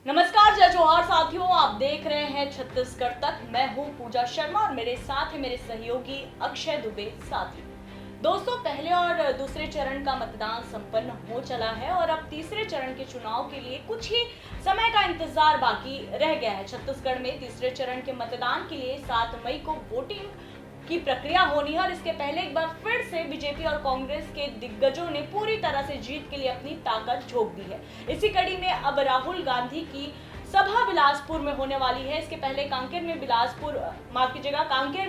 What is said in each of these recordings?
नमस्कार, जय जोहार साथियों, आप देख रहे हैं छत्तीसगढ़ तक। मैं हूं पूजा शर्मा और मेरे साथ है मेरे सहयोगी अक्षय दुबे साथी। दोस्तों, पहले और दूसरे चरण का मतदान संपन्न हो चला है और अब तीसरे चरण के चुनाव के लिए कुछ ही समय का इंतजार बाकी रह गया है। छत्तीसगढ़ में तीसरे चरण के मतदान के लिए 7 मई को वोटिंग की प्रक्रिया होनी है और इसके पहले एक बार फिर से बीजेपी और कांग्रेस के दिग्गजों ने पूरी तरह से जीत के लिए अपनी ताकत झोंक दी है। इसी कड़ी में अब राहुल गांधी की सभा बिलासपुर में होने वाली है। इसके पहले कांकेर में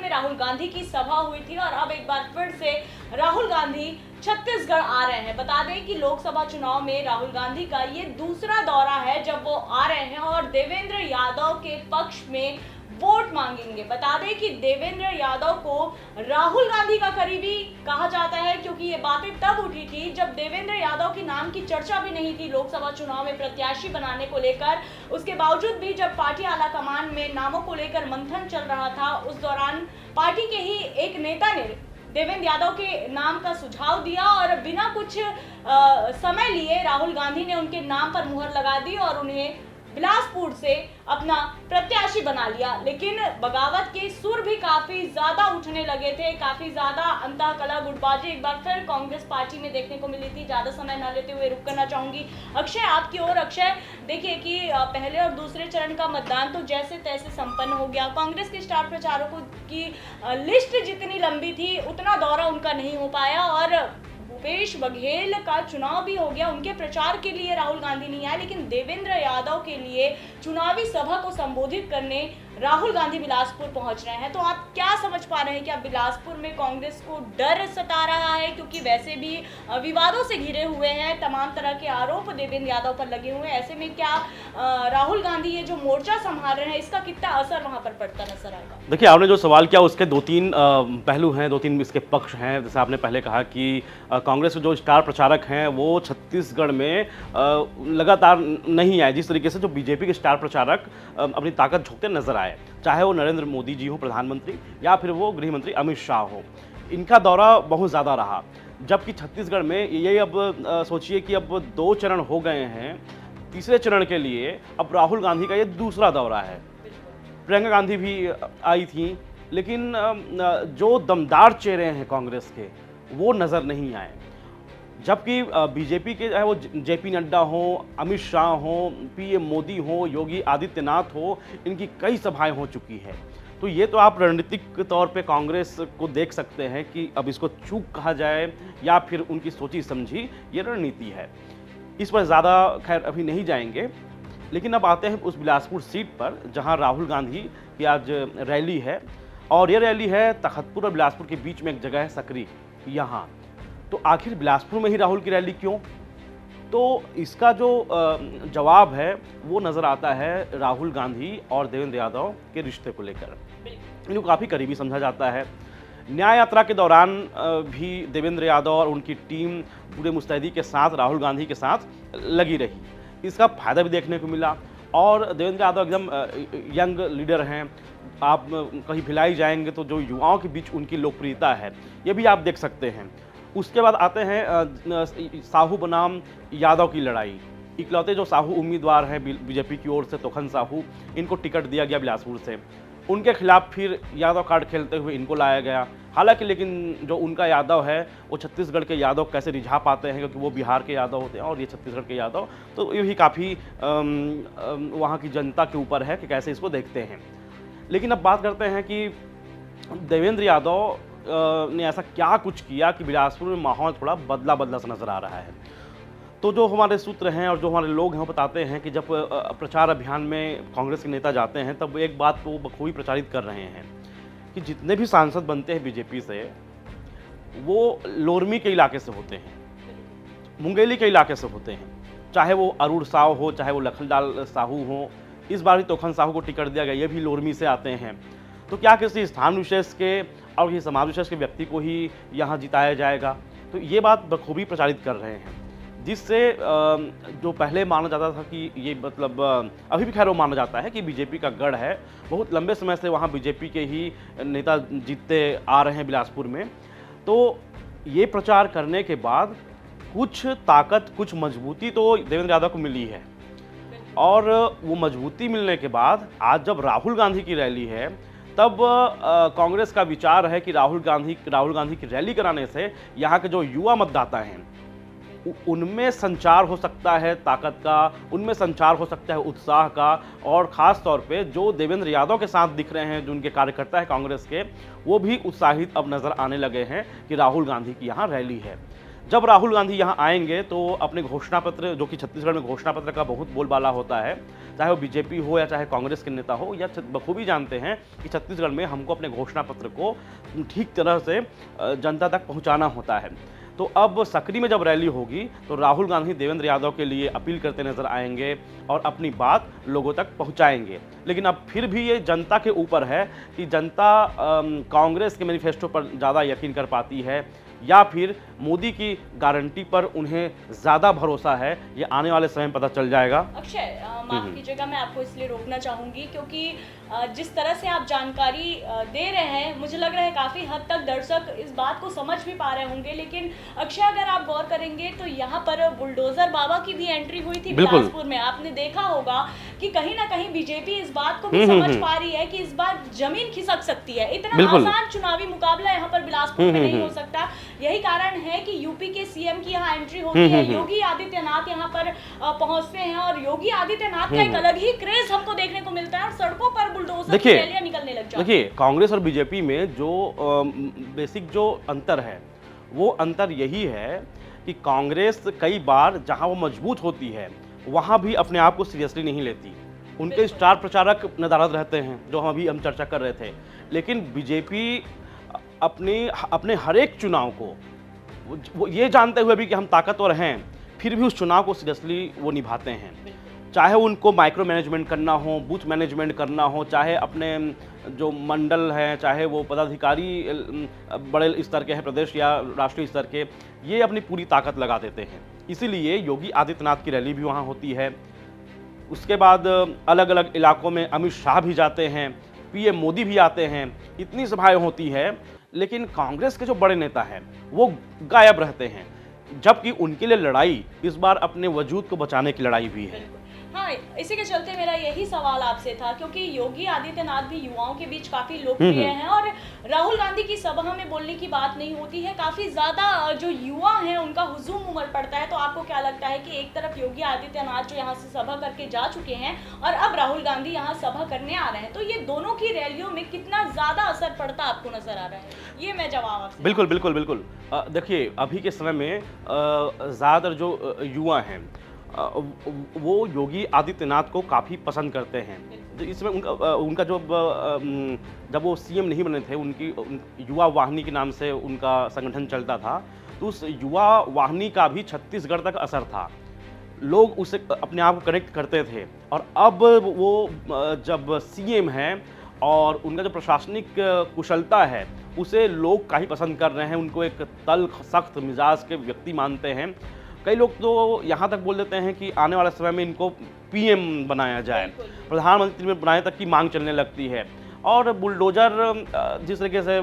राहुल गांधी की सभा हुई थी और अब एक बार फिर से राहुल गांधी छत्तीसगढ़ आ रहे हैं। बता दें कि लोकसभा चुनाव में राहुल गांधी का ये दूसरा दौरा है जब वो आ रहे हैं और देवेंद्र यादव के पक्ष में वोट मांगेंगे। बता दें कि देवेंद्र यादव को राहुल गांधी का करीबी कहा जाता है, क्योंकि ये बातें तब उठी थी जब देवेंद्र यादव के नाम की चर्चा भी नहीं थी लोकसभा चुनाव में प्रत्याशी बनाने को लेकर। उसके बावजूद भी जब पार्टी आला कमान में नामों को लेकर मंथन चल रहा था, उस दौरान पार्टी के ही एक नेता ने देवेंद्र यादव के नाम का सुझाव दिया और बिना कुछ समय लिए राहुल गांधी ने उनके नाम पर मुहर लगा दी और उन्हें बिलासपुर से अपना प्रत्याशी बना लिया। लेकिन बगावत के सुर भी काफी ज्यादा उठने लगे थे, काफी ज्यादा अंतःकलह गुटबाजी एक बार फिर कांग्रेस पार्टी में देखने को मिली थी। ज्यादा समय न लेते हुए रुक करना चाहूंगी अक्षय आपकी ओर। अक्षय, देखिए कि पहले और दूसरे चरण का मतदान तो जैसे तैसे संपन्न हो गया। कांग्रेस के स्टार प्रचारकों की लिस्ट जितनी लंबी थी उतना दौरा उनका नहीं हो पाया और भूपेश बघेल का चुनाव भी हो गया। उनके प्रचार के लिए राहुल गांधी नहीं आए, लेकिन देवेंद्र यादव के लिए चुनावी सभा को संबोधित करने राहुल गांधी बिलासपुर पहुंच रहे हैं। तो आप क्या समझ पा रहे हैं कि अब बिलासपुर में कांग्रेस को डर सता रहा है, क्योंकि वैसे भी विवादों से घिरे हुए हैं, तमाम तरह के आरोप देवेंद्र यादव पर लगे हुए हैं। ऐसे में क्या राहुल गांधी ये जो मोर्चा संभाल रहे हैं इसका कितना असर वहां पर पड़ता नजर आएगा? देखिए, आपने जो सवाल किया उसके दो तीन पहलू हैं, दो तीन इसके पक्ष हैं। जैसे आपने पहले कहा कि कांग्रेस के जो स्टार प्रचारक हैं वो छत्तीसगढ़ में लगातार नहीं आए। जिस तरीके से जो बीजेपी के स्टार प्रचारक अपनी ताकत झोंकते नजर आए, चाहे वो नरेंद्र मोदी जी हो प्रधानमंत्री या फिर वो गृह मंत्री अमित शाह हो, इनका दौरा बहुत ज़्यादा रहा। जबकि छत्तीसगढ़ में ये अब सोचिए कि अब 2 चरण हो गए हैं, तीसरे चरण के लिए अब राहुल गांधी का ये दूसरा दौरा है। प्रियंका गांधी भी आई थी, लेकिन जो दमदार चेहरे हैं कांग्रेस के वो नज़र नहीं आए। जबकि बीजेपी के चाहे वो जेपी नड्डा हो, अमित शाह हो, पीएम मोदी हो, योगी आदित्यनाथ हो, इनकी कई सभाएं हो चुकी हैं। तो ये तो आप रणनीतिक तौर पे कांग्रेस को देख सकते हैं कि अब इसको चूक कहा जाए या फिर उनकी सोची समझी ये रणनीति है। इस पर ज़्यादा खैर अभी नहीं जाएंगे, लेकिन अब आते हैं उस बिलासपुर सीट पर जहां राहुल गांधी की आज रैली है। और ये रैली है तखतपुर और बिलासपुर के बीच में एक जगह है सकरी, यहाँ। तो आखिर बिलासपुर में ही राहुल की रैली क्यों? तो इसका जो जवाब है वो नज़र आता है राहुल गांधी और देवेंद्र यादव के रिश्ते को लेकर। इनको काफ़ी करीबी समझा जाता है। न्याय यात्रा के दौरान भी देवेंद्र यादव और उनकी टीम पूरे मुस्तैदी के साथ राहुल गांधी के साथ लगी रही। इसका फायदा भी देखने को मिला और देवेंद्र यादव एकदम यंग लीडर हैं। आप कहीं भिलाई जाएंगे तो जो युवाओं के बीच उनकी लोकप्रियता है ये भी आप देख सकते हैं। उसके बाद आते हैं साहू बनाम यादव की लड़ाई। इकलौते जो साहू उम्मीदवार हैं बीजेपी की ओर से, तोखन साहू, इनको टिकट दिया गया बिलासपुर से। उनके खिलाफ फिर यादव कार्ड खेलते हुए इनको लाया गया। हालांकि लेकिन जो उनका यादव है वो छत्तीसगढ़ के यादव कैसे रिझा पाते हैं, क्योंकि वो बिहार के यादव होते हैं और ये छत्तीसगढ़ के यादव, तो ये भी काफ़ी वहाँ की जनता के ऊपर है कि कैसे इसको देखते हैं। लेकिन अब बात करते हैं कि देवेंद्र यादव ने ऐसा क्या कुछ किया कि बिलासपुर में माहौल थोड़ा बदला बदला सा नज़र आ रहा है। तो जो हमारे सूत्र हैं और जो हमारे लोग हैं वो बताते हैं कि जब प्रचार अभियान में कांग्रेस के नेता जाते हैं तब एक बात को बखूबी प्रचारित कर रहे हैं कि जितने भी सांसद बनते हैं बीजेपी से वो लोरमी के इलाके से होते हैं, मुंगेली के इलाके से होते हैं। चाहे वो अरुण साहू हो, चाहे वो लखनलाल साहू हो, इस बार भी तोखन साहू को टिकट दिया गया, ये भी लोरमी से आते हैं। तो क्या किसी स्थान विशेष के और किसी समाज विशेष के व्यक्ति को ही यहाँ जिताया जाएगा? तो ये बात बखूबी प्रचारित कर रहे हैं, जिससे जो पहले माना जाता था कि ये मतलब अभी भी खैर वो माना जाता है कि बीजेपी का गढ़ है, बहुत लंबे समय से वहाँ बीजेपी के ही नेता जीतते आ रहे हैं बिलासपुर में। तो ये प्रचार करने के बाद कुछ ताकत, कुछ मजबूती तो देवेंद्र यादव को मिली है। और वो मजबूती मिलने के बाद आज जब राहुल गांधी की रैली है, तब कांग्रेस का विचार है कि राहुल गांधी की रैली कराने से यहाँ के जो युवा मतदाता हैं उनमें संचार हो सकता है ताकत का, उनमें संचार हो सकता है उत्साह का, और ख़ास तौर पे जो देवेंद्र यादव के साथ दिख रहे हैं, जो उनके कार्यकर्ता हैं कांग्रेस के, वो भी उत्साहित अब नज़र आने लगे हैं कि राहुल गांधी की यहाँ रैली है। जब राहुल गांधी यहाँ आएंगे तो अपने घोषणा पत्र, जो कि छत्तीसगढ़ में घोषणा पत्र का बहुत बोलबाला होता है, चाहे वो बीजेपी हो या चाहे कांग्रेस के नेता हो, या बखूबी जानते हैं कि छत्तीसगढ़ में हमको अपने घोषणा पत्र को ठीक तरह से जनता तक पहुँचाना होता है। तो अब सकरी में जब रैली होगी तो राहुल गांधी देवेंद्र यादव के लिए अपील करते नजर आएंगे और अपनी बात लोगों तक पहुंचाएंगे। लेकिन अब फिर भी ये जनता के ऊपर है कि जनता कांग्रेस के मैनिफेस्टो पर ज़्यादा यकीन कर पाती है या फिर मोदी की गारंटी पर उन्हें ज़्यादा भरोसा है। ये आने वाले समय में पता चल जाएगा। अक्षय, माफ कीजिएगा, मैं आपको इसलिए रोकना चाहूंगी क्योंकि जिस तरह से आप जानकारी दे रहे हैं, मुझे लग रहा है काफ़ी हद तक दर्शक इस बात को समझ भी पा रहे होंगे। लेकिन अक्षय, अगर आप गौर करेंगे तो यहाँ पर बुलडोजर बाबा की भी एंट्री हुई थी बिलासपुर में। आपने देखा होगा कि कहीं ना कहीं बीजेपी इस बात को भी समझ पा रही है कि इस बार जमीन खिसक सकती है। इतना आसान चुनावी मुकाबला यहाँ पर बिलासपुर में नहीं हो सकता। यही कारण है कि यूपी के सीएम की यहाँ एंट्री होती है, योगी आदित्यनाथ यहाँ पर पहुंचते हैं और योगी आदित्यनाथ का एक अलग ही क्रेज हमको देखने को मिलता है और सड़कों पर बुलडोजर की रैलियां निकलने लग जाती है। देखिए, कांग्रेस और बीजेपी में जो बेसिक जो अंतर है, वो अंतर यही है कि कांग्रेस कई बार जहां वो मजबूत होती है वहां भी अपने आप को सीरियसली नहीं लेती। उनके स्टार प्रचारक नदारद रहते हैं, जो हम चर्चा कर रहे थे। लेकिन बीजेपी अपने हर एक चुनाव को वो ये जानते हुए भी कि हम ताकतवर हैं, फिर भी उस चुनाव को सीरियसली वो निभाते हैं। चाहे उनको माइक्रो मैनेजमेंट करना हो, बूथ मैनेजमेंट करना हो, चाहे अपने जो मंडल हैं, चाहे वो पदाधिकारी बड़े स्तर के हैं, प्रदेश या राष्ट्रीय स्तर के, ये अपनी पूरी ताकत लगा देते हैं। इसीलिए योगी आदित्यनाथ की रैली भी वहाँ होती है। उसके बाद अलग अलग इलाकों में अमित शाह भी जाते हैं, पीएम मोदी भी आते हैं, इतनी सभाएं होती है। लेकिन कांग्रेस के जो बड़े नेता हैं वो गायब रहते हैं, जबकि उनके लिए लड़ाई इस बार अपने वजूद को बचाने की लड़ाई भी है। हाँ, इसी के चलते मेरा यही सवाल आपसे था, क्योंकि योगी आदित्यनाथ भी युवाओं के बीच काफी लोकप्रिय हैं और राहुल गांधी की सभा में बोलने की बात नहीं होती है। काफी ज्यादा जो युवा हैं उनका हुजूम उमड़ पड़ता है। तो आपको क्या लगता है कि एक तरफ योगी आदित्यनाथ जो यहाँ से सभा करके जा चुके हैं और अब राहुल गांधी यहाँ सभा करने आ रहे हैं, तो ये दोनों की रैलियों में कितना ज्यादा असर पड़ता आपको नजर आ रहा है? ये मैं जवाब आपसे। बिल्कुल। देखिए, अभी के समय में ज़्यादातर जो युवा हैं वो योगी आदित्यनाथ को काफ़ी पसंद करते हैं। इसमें उनका जो जब वो सीएम नहीं बने थे, उनकी युवा वाहिनी के नाम से उनका संगठन चलता था, तो उस युवा वाहिनी का भी छत्तीसगढ़ तक असर था। लोग उसे अपने आप को कनेक्ट करते थे। और अब वो जब सीएम हैं और उनका जो प्रशासनिक कुशलता है उसे लोग काफ़ी पसंद कर रहे हैं। उनको एक तल्ख सख्त मिजाज के व्यक्ति मानते हैं। कई लोग तो यहाँ तक बोल देते हैं कि आने वाले समय में इनको पीएम बनाया जाए, प्रधानमंत्री में बनाने तक की मांग चलने लगती है। और बुलडोजर जिस तरीके से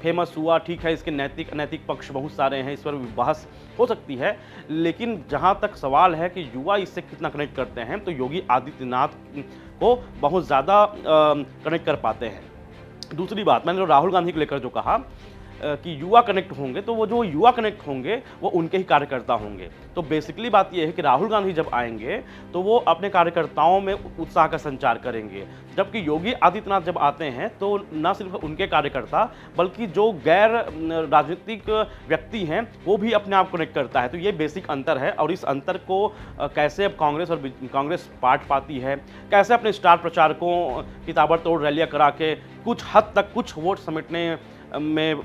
फेमस हुआ, ठीक है, इसके नैतिक अनैतिक पक्ष बहुत सारे हैं, इस पर बहस हो सकती है। लेकिन जहाँ तक सवाल है कि युवा इससे कितना कनेक्ट करते हैं, तो योगी आदित्यनाथ को बहुत ज़्यादा कनेक्ट कर पाते हैं। दूसरी बात, मैंने जो राहुल गांधी को लेकर जो कहा कि युवा कनेक्ट होंगे, तो वो जो युवा कनेक्ट होंगे वो उनके ही कार्यकर्ता होंगे। तो बेसिकली बात ये है कि राहुल गांधी जब आएंगे तो वो अपने कार्यकर्ताओं में उत्साह का संचार करेंगे, जबकि योगी आदित्यनाथ जब आते हैं तो न सिर्फ उनके कार्यकर्ता बल्कि जो गैर राजनीतिक व्यक्ति हैं वो भी अपने आप कनेक्ट करता है। तो ये बेसिक अंतर है। और इस अंतर को कैसे अब कांग्रेस पाट पाती है, कैसे अपने स्टार प्रचारकों की ताबड़तोड़ रैलियाँ करा के कुछ हद तक कुछ वोट समेटने में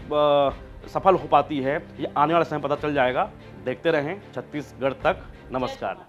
सफल हो पाती है, ये आने वाले समय पता चल जाएगा। देखते रहें छत्तीसगढ़ तक। नमस्कार।